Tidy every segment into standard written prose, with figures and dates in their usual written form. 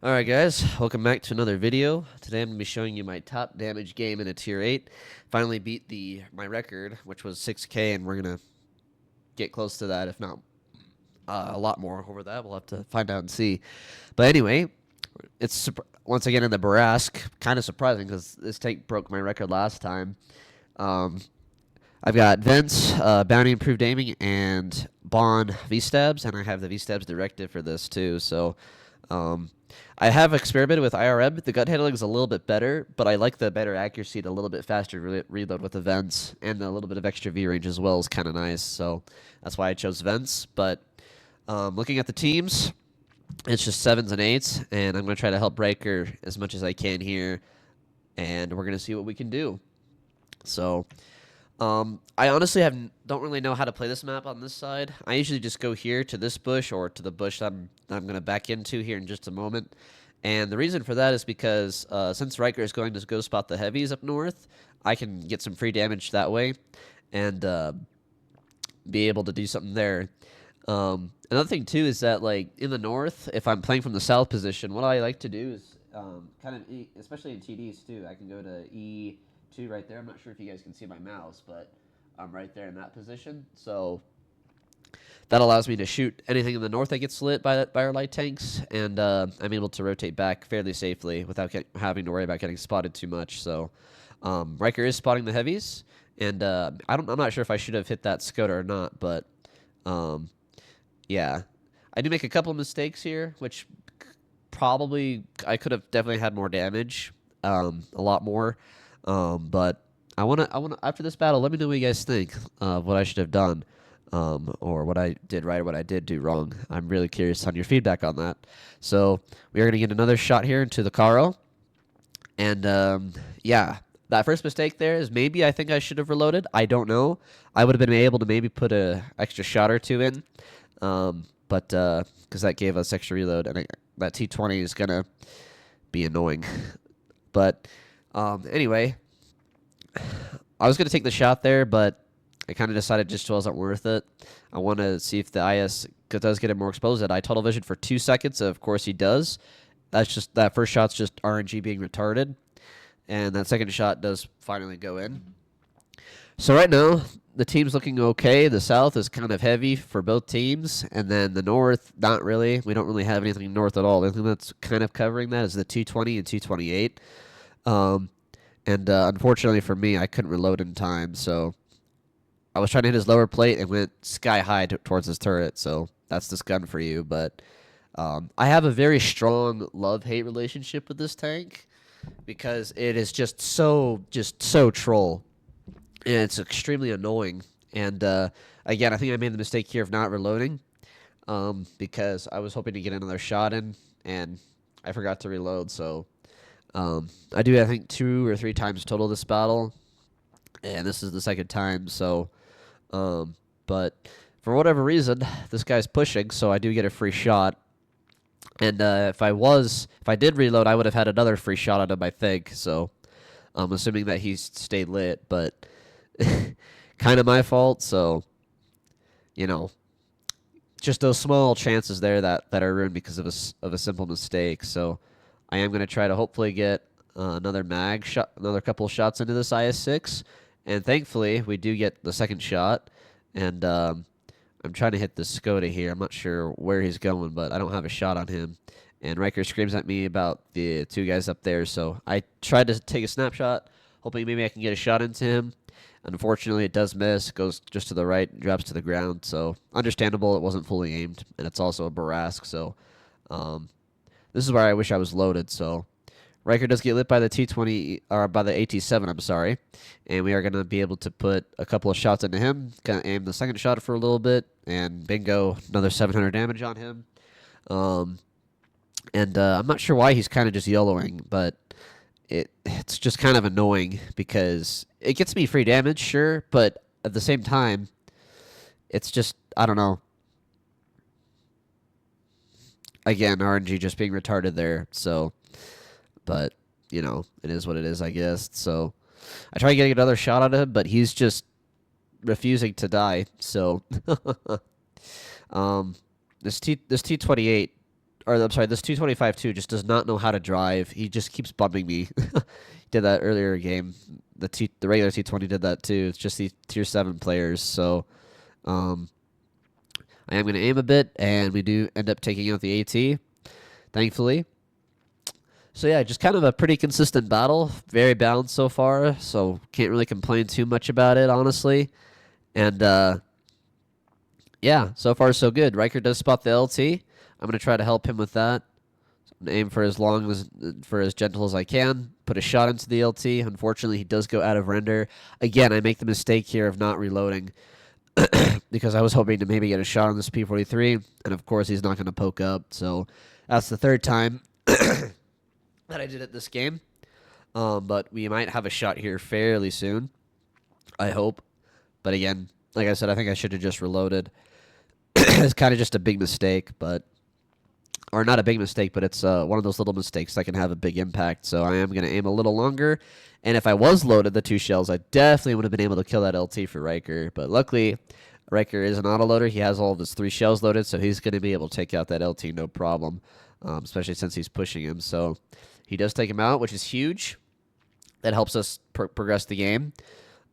Alright guys, welcome back to another video. Today I'm going to be showing you my top damage game in a tier 8. Finally beat my record, which was 6k, and we're going to get close to that, if not a lot more over that. We'll have to find out and see. But anyway, it's once again in the Bourrasque. Kind of surprising because this tank broke my record last time. I've got Vents, Bounty Improved Aiming, and Bond V-Stabs, and I have the V-Stabs directive for this too, so I have experimented with IRM. The gut handling is a little bit better, but I like the better accuracy and a little bit faster reload with the Vents, and a little bit of extra V range as well is kind of nice, so that's why I chose Vents. But looking at the teams, it's just 7s and 8s, and I'm going to try to help Breaker as much as I can here, and we're going to see what we can do. So I honestly don't really know how to play this map on this side. I usually just go here to this bush or to the bush that I'm going to back into here in just a moment. And the reason for that is because since Riker is going to go spot the heavies up north, I can get some free damage that way and be able to do something there. Another thing too is that, like, in the north, if I'm playing from the south position, what I like to do is especially in TDs too, I can go to E2 right there. I'm not sure if you guys can see my mouse, but I'm right there in that position. So that allows me to shoot anything in the north that gets lit by our light tanks, and I'm able to rotate back fairly safely without having to worry about getting spotted too much. So Riker is spotting the heavies, and I'm not sure if I should have hit that Skoda or not, but yeah, I do make a couple of mistakes here, which probably I could have definitely had more damage, a lot more. But I wanna after this battle, let me know what you guys think of what I should have done, or what I did right or what I did do wrong. I'm really curious on your feedback on that. So we are gonna get another shot here into the Caro, and yeah, that first mistake there is maybe I think I should have reloaded. I don't know. I would have been able to maybe put a extra shot or two in, but because that gave us extra reload, and that T20 is gonna be annoying, but. Anyway, I was going to take the shot there, but I kind of decided just wasn't worth it. I want to see if the IS does get him more exposed. I tunnel vision for 2 seconds. Of course he does. That first shot's just RNG being retarded, and that second shot does finally go in. So right now, the team's looking okay. The south is kind of heavy for both teams, and then the north, not really. We don't really have anything north at all. The only thing that's kind of covering that is the 220 and 228. Unfortunately for me, I couldn't reload in time, so I was trying to hit his lower plate and went sky high towards his turret, so that's this gun for you. But I have a very strong love-hate relationship with this tank because it is just so troll, and it's extremely annoying. And again, I think I made the mistake here of not reloading, because I was hoping to get another shot in, and I forgot to reload, so I do, I think, 2 or 3 times total this battle, and this is the second time, so, but for whatever reason, this guy's pushing, so I do get a free shot, and if I did reload, I would have had another free shot on him, I think, so I'm assuming that he stayed lit, but kind of my fault, so, you know, just those small chances there that are ruined because of a simple mistake, so I am going to try to hopefully get another couple of shots into this IS-6, and thankfully we do get the second shot, and I'm trying to hit the Skoda here. I'm not sure where he's going, but I don't have a shot on him, and Riker screams at me about the 2 guys up there, so I tried to take a snapshot, hoping maybe I can get a shot into him. Unfortunately, it does miss, goes just to the right, drops to the ground, so understandable, it wasn't fully aimed, and it's also a Bourrasque, so this is where I wish I was loaded, so Riker does get lit by the T20, or by the AT-7, I'm sorry, and we are going to be able to put a couple of shots into him, kind of aim the second shot for a little bit, and bingo, another 700 damage on him. I'm not sure why he's kind of just YOLOing, but it's just kind of annoying, because it gets me free damage, sure, but at the same time, it's just, I don't know. Again, RNG just being retarded there, so, but, you know, it is what it is, I guess. So I try getting another shot at him, but he's just refusing to die, so this T28 or I'm sorry, this 225 too just does not know how to drive. He just keeps bumping me. Did that earlier game. The regular T20 did that too. It's just these tier 7 players. So um, I am going to aim a bit, and we do end up taking out the AT, thankfully. So yeah, just kind of a pretty consistent battle. Very balanced so far, so can't really complain too much about it, honestly. And yeah, so far so good. Riker does spot the LT. I'm going to try to help him with that. Aim for as gentle as I can. Put a shot into the LT. Unfortunately, he does go out of render. Again, I make the mistake here of not reloading because I was hoping to maybe get a shot on this P-43, and of course he's not going to poke up. So that's the third time that I did it this game. But we might have a shot here fairly soon, I hope. But again, like I said, I think I should have just reloaded. It's kind of just a big mistake, or not a big mistake, but it's one of those little mistakes that can have a big impact. So I am going to aim a little longer. And if I was loaded the 2 shells, I definitely would have been able to kill that LT for Riker. But luckily, Riker is an autoloader. He has all of his 3 shells loaded, so he's going to be able to take out that LT no problem, especially since he's pushing him. So he does take him out, which is huge. That helps us progress the game.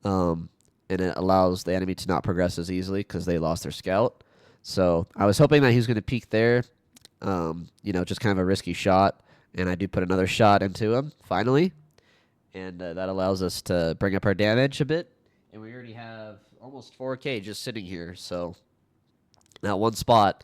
And it allows the enemy to not progress as easily because they lost their scout. So I was hoping that he was going to peek there. Just kind of a risky shot. And I do put another shot into him, finally. And that allows us to bring up our damage a bit. And we already have almost 4K just sitting here. So now one spot.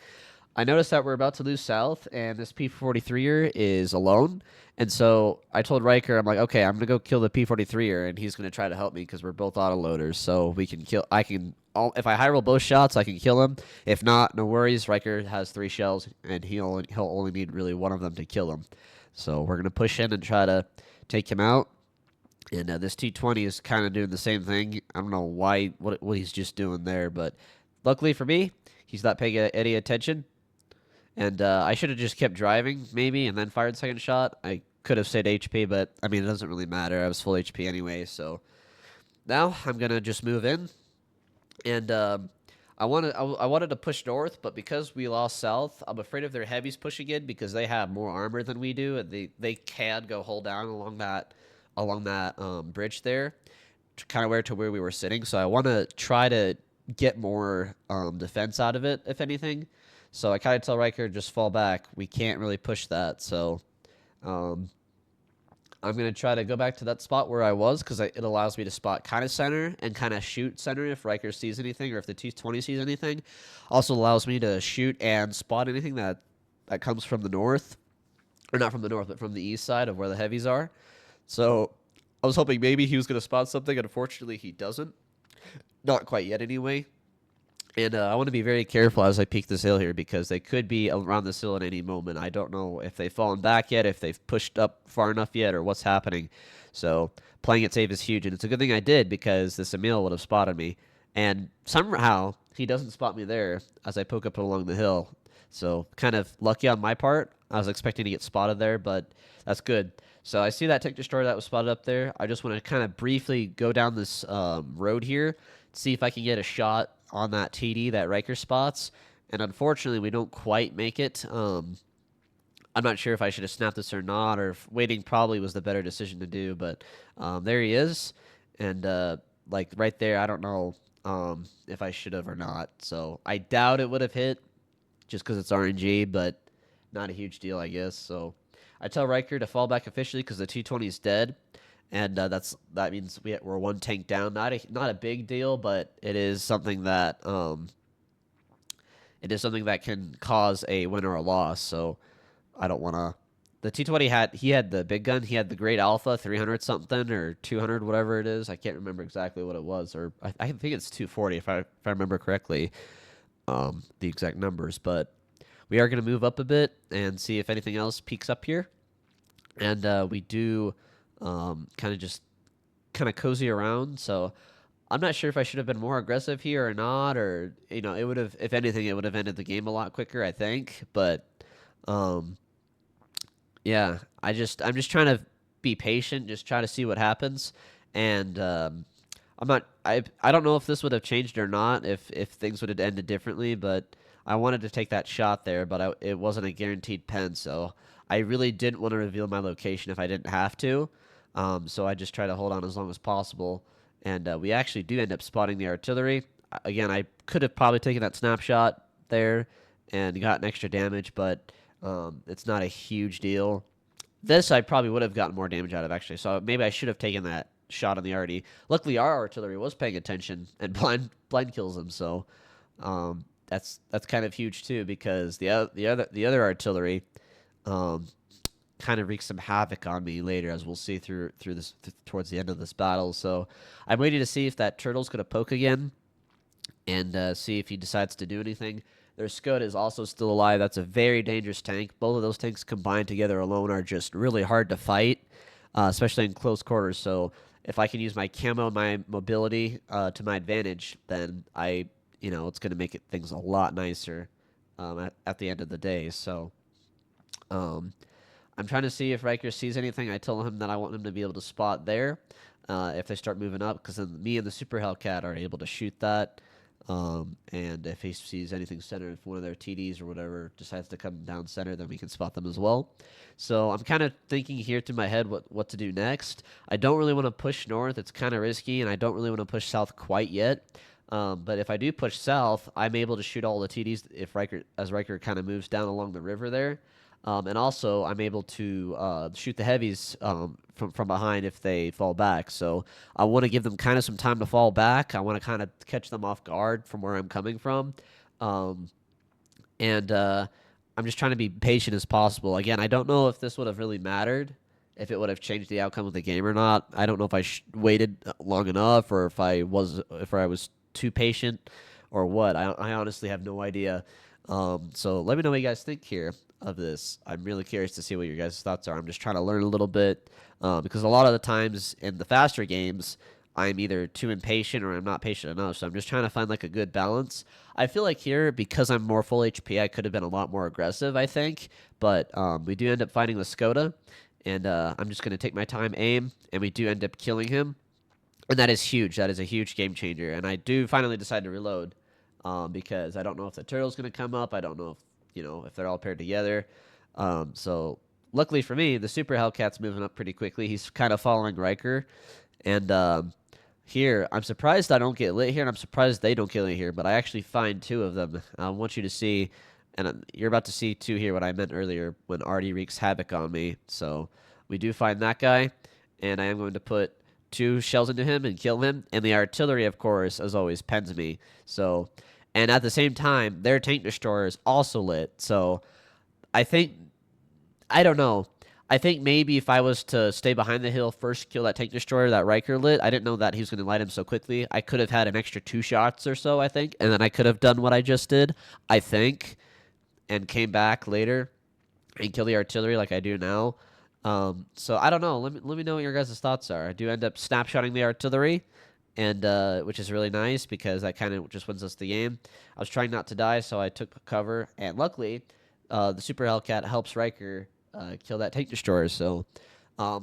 I noticed that we're about to lose south, and this P-43er is alone. And so I told Riker, I'm like, okay, I'm going to go kill the P-43er, and he's going to try to help me because we're both autoloaders. So we can kill. If I high roll both shots, I can kill him. If not, no worries. Riker has 3 shells, and he'll only need really one of them to kill him. So we're going to push in and try to take him out. And this T-20 is kind of doing the same thing. I don't know what he's just doing there, but luckily for me, he's not paying any attention. And I should have just kept driving, maybe, and then fired the second shot. I could have stayed HP, but, I mean, it doesn't really matter. I was full HP anyway, so now I'm going to just move in. And I wanted to push north, but because we lost south, I'm afraid of their heavies pushing in because they have more armor than we do, and they can go hold down along that bridge there, kind of to where we were sitting. So I want to try to get more defense out of it, if anything. So I kind of tell Riker, just fall back. We can't really push that. So I'm going to try to go back to that spot where I was because it allows me to spot kind of center and kind of shoot center if Riker sees anything or if the T-20 sees anything. Also allows me to shoot and spot anything that comes from the north. Or not from the north, but from the east side of where the heavies are. So I was hoping maybe he was going to spot something. Unfortunately, he doesn't. Not quite yet anyway. And I want to be very careful as I peek this hill here because they could be around this hill at any moment. I don't know if they've fallen back yet, if they've pushed up far enough yet, or what's happening. So playing it safe is huge. And it's a good thing I did because this Emil would have spotted me. And somehow he doesn't spot me there as I poke up along the hill. So kind of lucky on my part. I was expecting to get spotted there, but that's good. So I see that tank destroyer that was spotted up there. I just want to kind of briefly go down this road here, see if I can get a shot on that TD that Riker spots. And unfortunately, we don't quite make it. I'm not sure if I should have snapped this or not, or if waiting probably was the better decision to do. But there he is. And like right there, I don't know if I should have or not. So I doubt it would have hit just because it's RNG, but not a huge deal, I guess. So I tell Riker to fall back officially because the T-20 is dead, and that means we're 1 tank down. Not a big deal, but it is something that can cause a win or a loss. So I don't want to. The T-20 had the big gun. He had the Great Alpha 300 something or 200 whatever it is. I can't remember exactly what it was, or I think it's 240 if I remember correctly, the exact numbers, but. We are going to move up a bit and see if anything else peaks up here. And we do kind of cozy around. So I'm not sure if I should have been more aggressive here or not. Or, it would have, if anything, it would have ended the game a lot quicker, I think. But, yeah, I'm just trying to be patient, just try to see what happens. And I don't know if this would have changed or not, if things would have ended differently, but I wanted to take that shot there, but it wasn't a guaranteed pen, so I really didn't want to reveal my location if I didn't have to. So I just try to hold on as long as possible, and we actually do end up spotting the artillery. Again, I could have probably taken that snapshot there and gotten extra damage, but it's not a huge deal. This I probably would have gotten more damage out of, actually, so maybe I should have taken that shot on the arty. Luckily, our artillery was paying attention and blind kills him, so that's kind of huge too, because the other artillery kind of wreaks some havoc on me later, as we'll see through this towards the end of this battle. So I'm waiting to see if that turtle's gonna poke again, and see if he decides to do anything. Their Scud is also still alive. That's a very dangerous tank. Both of those tanks combined together alone are just really hard to fight, especially in close quarters. So if I can use my camo and my mobility to my advantage, then it's going to make things a lot nicer at the end of the day. So I'm trying to see if Riker sees anything. I tell him that I want him to be able to spot there if they start moving up, because then me and the Super Hellcat are able to shoot that. And if he sees anything center, if one of their TDs or whatever decides to come down center, then we can spot them as well. So I'm kind of thinking here through my head what to do next. I don't really want to push north. It's kind of risky, and I don't really want to push south quite yet. But if I do push south, I'm able to shoot all the TDs as Riker kind of moves down along the river there. And also, I'm able to shoot the heavies from behind if they fall back. So I want to give them kind of some time to fall back. I want to kind of catch them off guard from where I'm coming from. And I'm just trying to be patient as possible. Again, I don't know if this would have really mattered, if it would have changed the outcome of the game or not. I don't know if I waited long enough, or if I was too patient, or what. I honestly have no idea. So let me know what you guys think here of this. I'm really curious to see what your guys' thoughts are. I'm just trying to learn a little bit, because a lot of the times in the faster games, I'm either too impatient or I'm not patient enough. So I'm just trying to find like a good balance. I feel like here, because I'm more full HP, I could have been a lot more aggressive, I think. But we do end up finding the Skoda, and I'm just going to take my time, aim, and we do end up killing him. And that is huge. That is a huge game changer. And I do finally decide to reload, because I don't know if the turtle's going to come up. I don't know if they're all paired together. So luckily for me, the Super Hellcat's moving up pretty quickly. He's kind of following Riker. And here, I'm surprised I don't get lit here, and I'm surprised they don't get lit here. But I actually find two of them. I want you to see, and you're about to see too here what I meant earlier when Artie wreaks havoc on me. So we do find that guy, and I am going to put 2 shells into him and kill him. And the artillery, of course, as always, pens me. So, and at the same time, their tank destroyer is also lit. So I don't know. I think maybe if I was to stay behind the hill, first kill that tank destroyer that Riker lit, I didn't know that he was going to light him so quickly. I could have had an extra 2 shots or so, I think, and then I could have done what I just did, I think, and came back later and kill the artillery like I do now. So I don't know. Let me know what your guys' thoughts are. I do end up snapshotting the artillery, and which is really nice because that kind of just wins us the game. I was trying not to die, so I took cover, and luckily, the Super Hellcat helps Riker kill that tank destroyer. So, a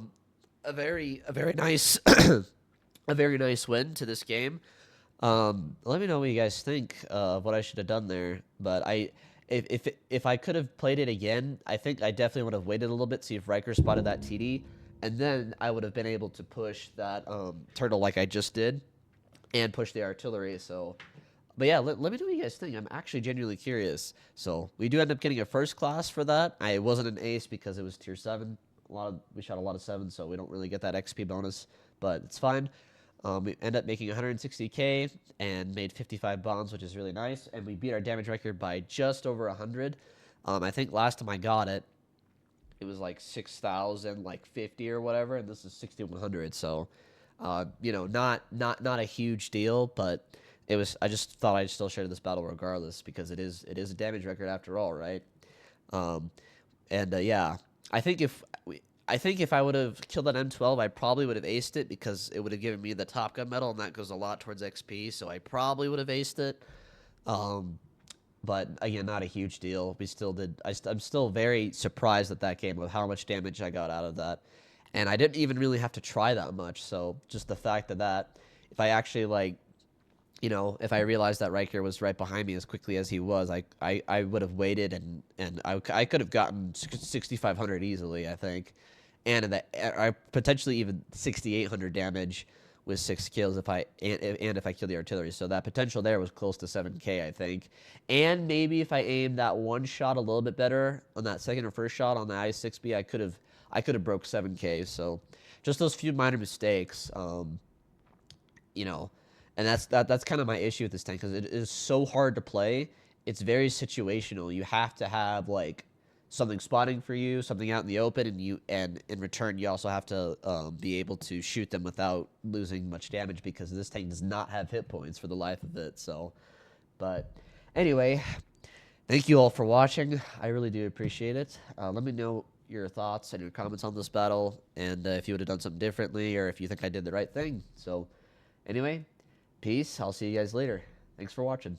very nice a very nice win to this game. Let me know what you guys think of what I should have done there. But if I could have played it again, I think I definitely would have waited a little bit, see if Riker spotted that TD, and then I would have been able to push that turtle like I just did, and push the artillery. So, but yeah, let me know what you guys think. I'm actually genuinely curious. So we do end up getting a first class for that. I wasn't an ace because it was tier 7. We shot a lot of 7, so we don't really get that XP bonus, but it's fine. We end up making 160k and made 55 bombs, which is really nice. And we beat our damage record by just over 100. I think last time I got it, it was like 6,000, like 50 or whatever, and this is 6,100. So, not a huge deal, but it was. I just thought I'd still share this battle regardless because it is a damage record after all, right? Yeah, I think if I would have killed that M12, I probably would have aced it because it would have given me the Top Gun medal, and that goes a lot towards XP, so I probably would have aced it. But again, not a huge deal. We still did. I'm still very surprised at that game with how much damage I got out of that, and I didn't even really have to try that much. So just the fact that if I actually you know, if I realized that Riker was right behind me as quickly as he was, I would have waited and I could have gotten 6,500 easily, I think, and that I potentially even 6,800 damage with 6 kills and if I killed the artillery. So that potential there was close to 7K, I think. And maybe if I aimed that one shot a little bit better on that second or first shot on the I-6B, I could have broke 7K. So just those few minor mistakes. You know, and that's kind of my issue with this tank because it is so hard to play. It's very situational. You have to have like something spotting for you, something out in the open, and in return you also have to be able to shoot them without losing much damage because this tank does not have hit points for the life of it. So, but anyway, thank you all for watching. I really do appreciate it. Let me know your thoughts and your comments on this battle, and if you would have done something differently, or if you think I did the right thing. So. Anyway, peace. I'll see you guys later. Thanks for watching.